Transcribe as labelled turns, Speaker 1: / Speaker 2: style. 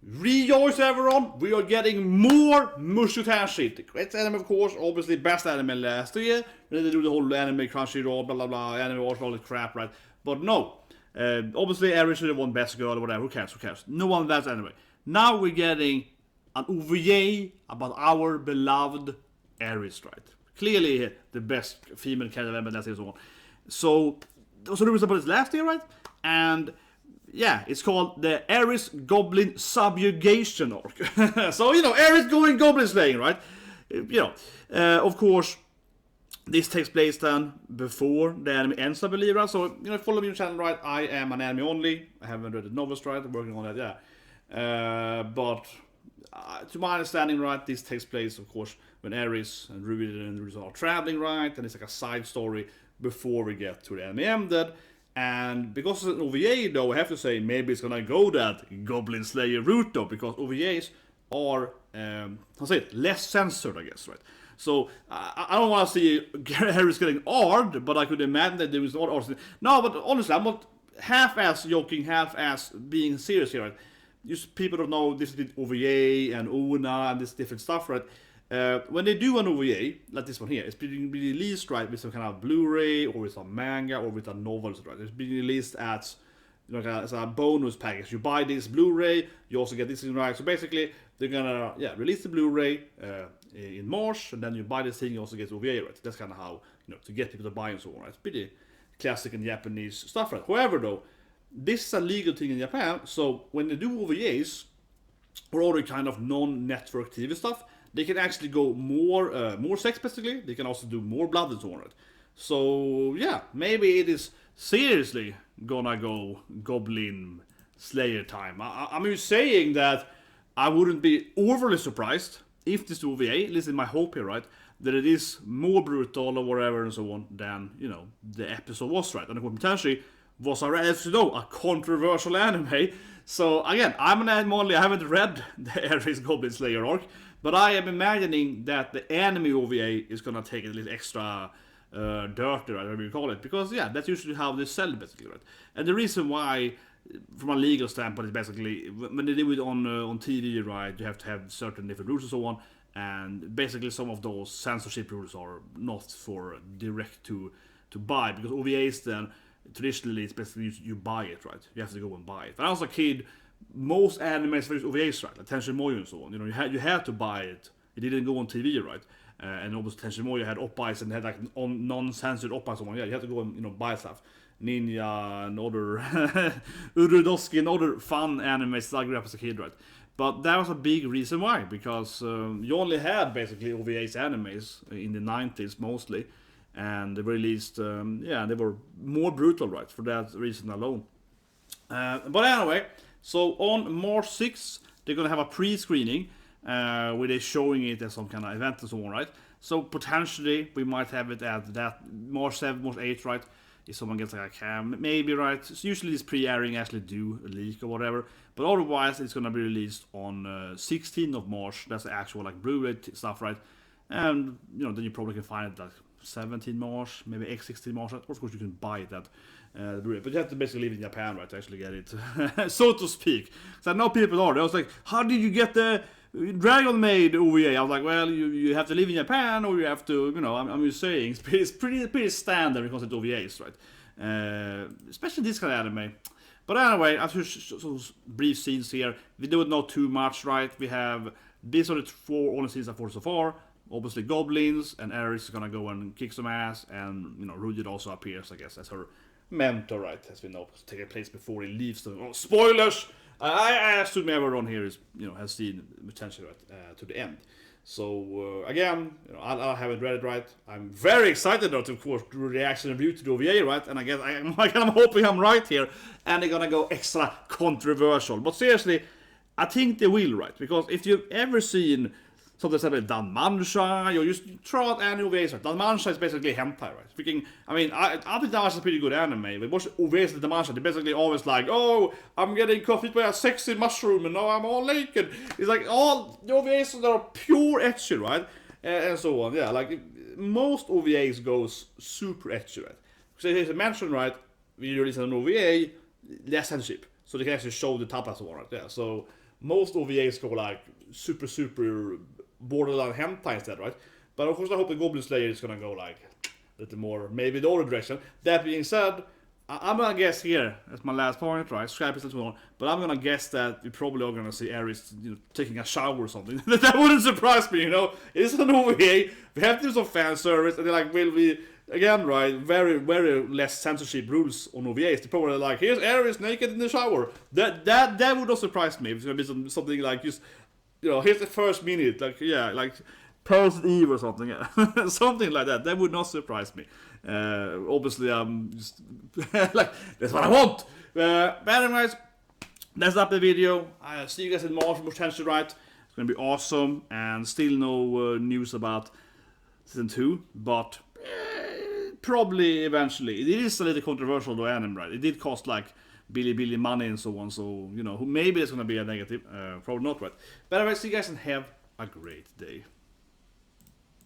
Speaker 1: rejoice everyone, we are getting more Mushoku Tensei. The great anime, of course, obviously best anime last year. Then they do the whole anime Crunchyroll, blah blah blah, anime awards, all this crap, right? But no, obviously Eris should have won best girl or whatever. Who cares? No one does anyway. Now we're getting an OVA about our beloved Eris, right? Clearly the best female character ever last year, so on. So there was a rumors about this last year, right? And yeah, it's called the Eris Goblin Subjugation arc. So, Eris going Goblin slaying, right? Of course, this takes place then before the anime ends, I believe, right? So, follow me on the channel, right? I am an anime only. I haven't read the novels, right? I'm working on that, yeah. But to my understanding, right, this takes place, of course, when Eris and Rudy are traveling, right? And it's like a side story before we get to the anime ended. And because it's an OVA, though, I have to say maybe it's gonna go that Goblin Slayer route, though, because OVAs are, less censored, I guess, right? So I don't want to see Eris getting hard, but I could imagine that there is not. No, but honestly, I'm not half-ass joking, half-ass being serious here, right? Just people don't know this is OVA and ONA and this different stuff, right? When they do an OVA, like this one here, it's being released, right, with some kind of Blu-ray, or with some manga, or with a novel, right? It's being released as, as a bonus package. You buy this Blu-ray, you also get this in, right? So basically, they're gonna, release the Blu-ray in March, and then you buy this thing, you also get OVA, right? That's kind of how, to get people to buy and so on, right? It's pretty classic and Japanese stuff, right? However, though, this is a legal thing in Japan, so when they do OVAs, or other kind of non-network TV stuff, they can actually go more sex, basically. They can also do more blood and so on. So, yeah, maybe it is seriously gonna go Goblin Slayer time. I'm just saying that I wouldn't be overly surprised if this OVA, at least in my hope here, right, that it is more brutal or whatever and so on than, the episode was, right? And potentially was, as you know, a controversial anime. So, again, I'm an anime only. I haven't read the Eris Goblin Slayer arc. But I am imagining that the anime OVA is gonna take a little extra dirty, right, whatever you call it, because that's usually how they sell it, basically, right? And the reason why, from a legal standpoint, is basically when they do it on TV, right, you have to have certain different rules and so on, and basically some of those censorship rules are not for direct to buy, because OVAs then traditionally it's basically you buy it, right? You have to go and buy it. When I was a kid, most animes were OVAs, right? Like Tenshin Moyo and so on. You had to buy it. It didn't go on TV, right? And obviously Tenshin Moyo had oppas and had like non-censored oppas and so on. Yeah, you had to go and buy stuff. Ninja and other Urudoski and other fun animes that I grew up as a kid, right? But that was a big reason why, because you only had basically OVAs animes in the 90s mostly, and they were released, they were more brutal, right? For that reason alone. But anyway. So on March 6th, they're going to have a pre-screening where they're showing it as some kind of event and so on, right? So potentially we might have it at that March 7th, March 8th, right? If someone gets like a cam, maybe, right? So usually this pre-airing actually do a leak or whatever. But otherwise it's going to be released on 16th of March. That's the actual like Blu-ray stuff, right? And, then you probably can find it like 17 March, maybe X16 March. Of course you can buy it at but you have to basically live in Japan, right, to actually get it, so to speak. So I know people are. They was like, how did you get the Dragon Maid OVA? I was like, well, you have to live in Japan, or you have to, I'm just saying, it's pretty standard when it comes to OVAs, right? Especially this kind of anime. But anyway, after some brief scenes here, we don't know too much, right? We have these are the four only scenes I've watched so far. Obviously, goblins, and Eris is gonna go and kick some ass, and Rudy also appears, I guess, as her mentor, right, as we know, taking place before he leaves. Spoilers! I assume everyone here is, has seen potentially right to the end. So again, I haven't read it, right. I'm very excited though to, of course, do a reaction review to the OVA, right. And I guess I'm hoping I'm right here, and they're gonna go extra controversial. But seriously, I think they will, right, because if you've ever seen something like Danmansha, you just throw out any OVAs, right? Danmansha is basically hentai, right? I think Danmansha is a pretty good anime, but most OVAs of Danmansha, they're basically always like, oh, I'm getting coffee by a sexy mushroom, and now I'm all naked. It's like all the OVAs that are pure ecchi, right? And so on, yeah, like most OVAs goes super ecchi, right? So as I mentioned, right, we release an OVA, less censorship, so they can actually show the tapas and so on, right? Yeah, so most OVAs go like super borderline hentai instead, right? But of course I hope the Goblin Slayer is gonna go like a little more, maybe the other direction. That being said, I'm gonna guess here, as my last point, right? Scrap is on, but I'm gonna guess that we probably are gonna see Eris, taking a shower or something. That wouldn't surprise me, It's an OVA, we have to do some fan service, and they're like, will we, again, right, very less censorship rules on OVAs. They're probably like, here's Eris naked in the shower. That would not surprise me. If it's gonna be something like just, here's the first minute, like Paris Eve or something, something like that. That would not surprise me. Obviously, I'm just like, that's what I want. But anyways, that's up the video. I'll see you guys in March for Mushoku Tensei, right? It's gonna be awesome, and still no news about season 2, but probably eventually. It is a little controversial though, anime, right? It did cost like billion money and so on, so maybe it's gonna be a negative. Probably not, right? But anyways, see you guys and have a great day.